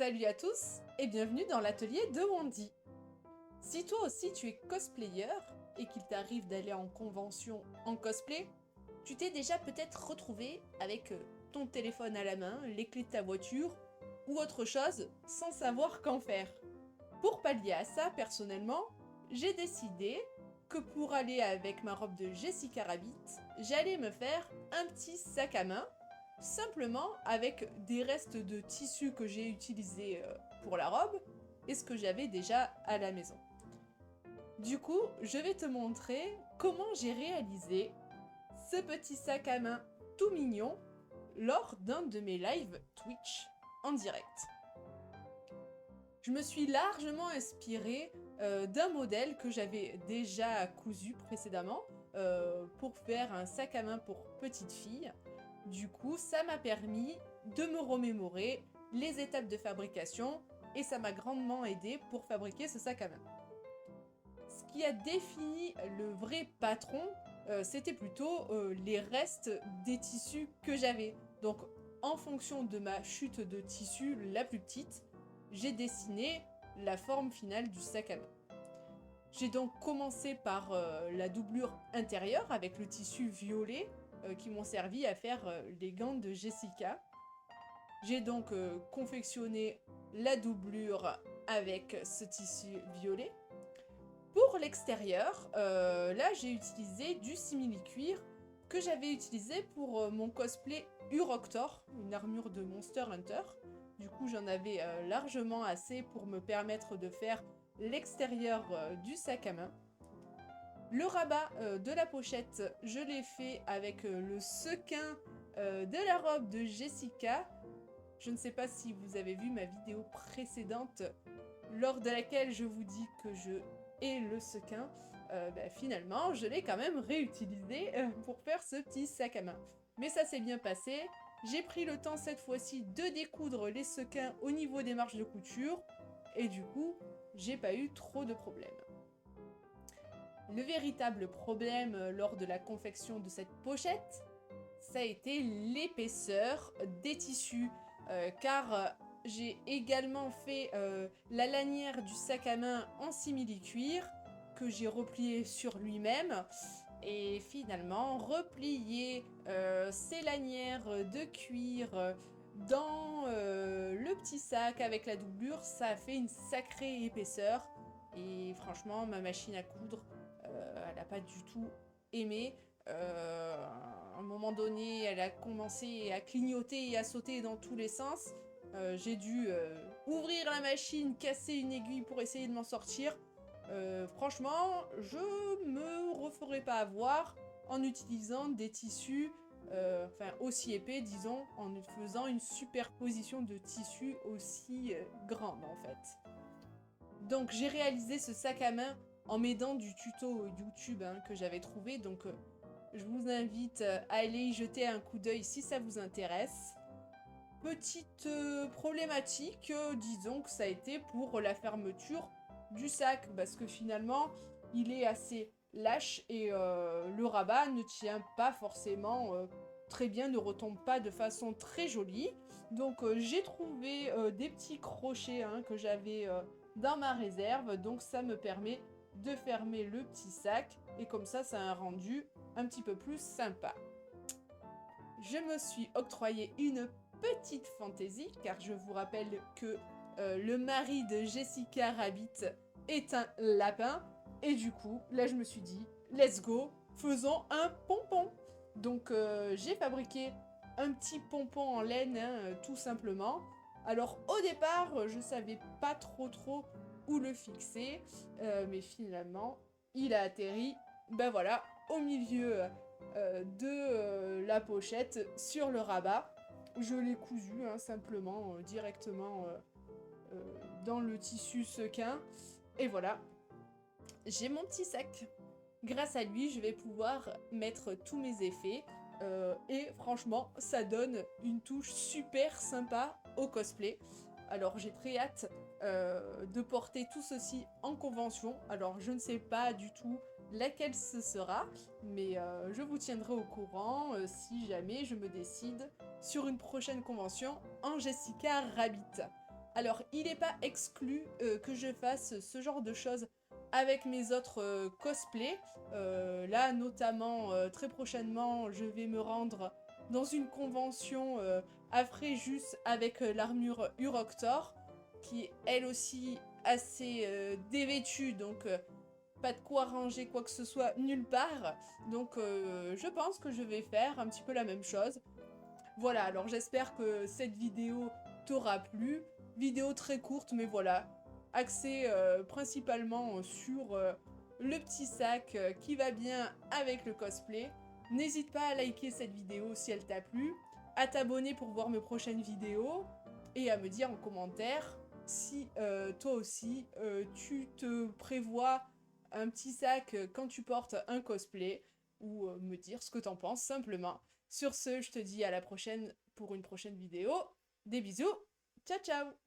Salut à tous et bienvenue dans l'atelier de Wandy. Si toi aussi tu es cosplayer et qu'il t'arrive d'aller en convention en cosplay, tu t'es déjà peut-être retrouvé avec ton téléphone à la main, les clés de ta voiture ou autre chose sans savoir qu'en faire. Pour pallier à ça, personnellement, j'ai décidé que pour aller avec ma robe de Jessica Rabbit, j'allais me faire un petit sac à main simplement avec des restes de tissu que j'ai utilisés pour la robe et ce que j'avais déjà à la maison. Du coup, je vais te montrer comment j'ai réalisé ce petit sac à main tout mignon lors d'un de mes lives Twitch en direct. Je me suis largement inspirée d'un modèle que j'avais déjà cousu précédemment pour faire un sac à main pour petite fille. Du coup, ça m'a permis de me remémorer les étapes de fabrication et ça m'a grandement aidé pour fabriquer ce sac à main. Ce qui a défini le vrai patron, c'était plutôt les restes des tissus que j'avais. Donc, en fonction de ma chute de tissu la plus petite, j'ai dessiné la forme finale du sac à main. J'ai donc commencé par la doublure intérieure avec le tissu violet qui m'ont servi à faire les gants de Jessica. J'ai donc confectionné la doublure avec ce tissu violet. Pour l'extérieur, là j'ai utilisé du simili-cuir que j'avais utilisé pour mon cosplay Uroctor, une armure de Monster Hunter. Du coup j'en avais largement assez pour me permettre de faire l'extérieur du sac à main. Le rabat de la pochette, je l'ai fait avec le sequin de la robe de Jessica. Je ne sais pas si vous avez vu ma vidéo précédente lors de laquelle je vous dis que je hais le sequin. Finalement, je l'ai quand même réutilisé pour faire ce petit sac à main. Mais ça s'est bien passé. J'ai pris le temps cette fois-ci de découdre les sequins au niveau des marges de couture. Et du coup, j'ai pas eu trop de problèmes. Le véritable problème lors de la confection de cette pochette, ça a été l'épaisseur des tissus, car j'ai également fait la lanière du sac à main en simili-cuir que j'ai replié sur lui-même et finalement replier ces lanières de cuir dans le petit sac avec la doublure, ça a fait une sacrée épaisseur et franchement ma machine à coudre elle n'a pas du tout aimé. À un moment donné, elle a commencé à clignoter et à sauter dans tous les sens. J'ai dû ouvrir la machine, casser une aiguille pour essayer de m'en sortir. Franchement, je me referai pas avoir en utilisant des tissus aussi épais, disons, en faisant une superposition de tissus aussi grande en fait. Donc j'ai réalisé ce sac à main en m'aidant du tuto YouTube que j'avais trouvé, donc je vous invite à aller y jeter un coup d'œil si ça vous intéresse. Petite problématique, disons que ça a été pour la fermeture du sac, parce que finalement il est assez lâche et le rabat ne tient pas forcément très bien, ne retombe pas de façon très jolie. Donc j'ai trouvé des petits crochets que j'avais dans ma réserve, donc ça me permet de fermer le petit sac et comme ça a un rendu un petit peu plus sympa. Je me suis octroyé une petite fantaisie car je vous rappelle que le mari de Jessica Rabbit est un lapin et du coup là je me suis dit let's go, faisons un pompon. Donc j'ai fabriqué un petit pompon en laine tout simplement. Alors au départ je savais pas trop où le fixer, mais finalement il a atterri au milieu de la pochette sur le rabat. Je l'ai cousu simplement directement dans le tissu sequin et voilà, j'ai mon petit sac. Grâce à lui je vais pouvoir mettre tous mes effets et franchement ça donne une touche super sympa au cosplay. Alors j'ai très hâte de porter tout ceci en convention. Alors je ne sais pas du tout laquelle ce sera, mais je vous tiendrai au courant si jamais je me décide sur une prochaine convention en Jessica Rabbit. Alors, il n'est pas exclu que je fasse ce genre de choses avec mes autres cosplays. Là, notamment, très prochainement, je vais me rendre dans une convention à Fréjus avec l'armure Uroctor, qui est elle aussi assez dévêtue, donc pas de quoi ranger quoi que ce soit nulle part. Donc je pense que je vais faire un petit peu la même chose. Voilà, alors j'espère que cette vidéo t'aura plu. Vidéo très courte, mais voilà, axée principalement sur le petit sac qui va bien avec le cosplay. N'hésite pas à liker cette vidéo si elle t'a plu, à t'abonner pour voir mes prochaines vidéos, et à me dire en commentaire si toi aussi tu te prévois un petit sac quand tu portes un cosplay, ou me dire ce que t'en penses simplement. Sur ce, je te dis à la prochaine pour une prochaine vidéo. Des bisous, ciao ciao!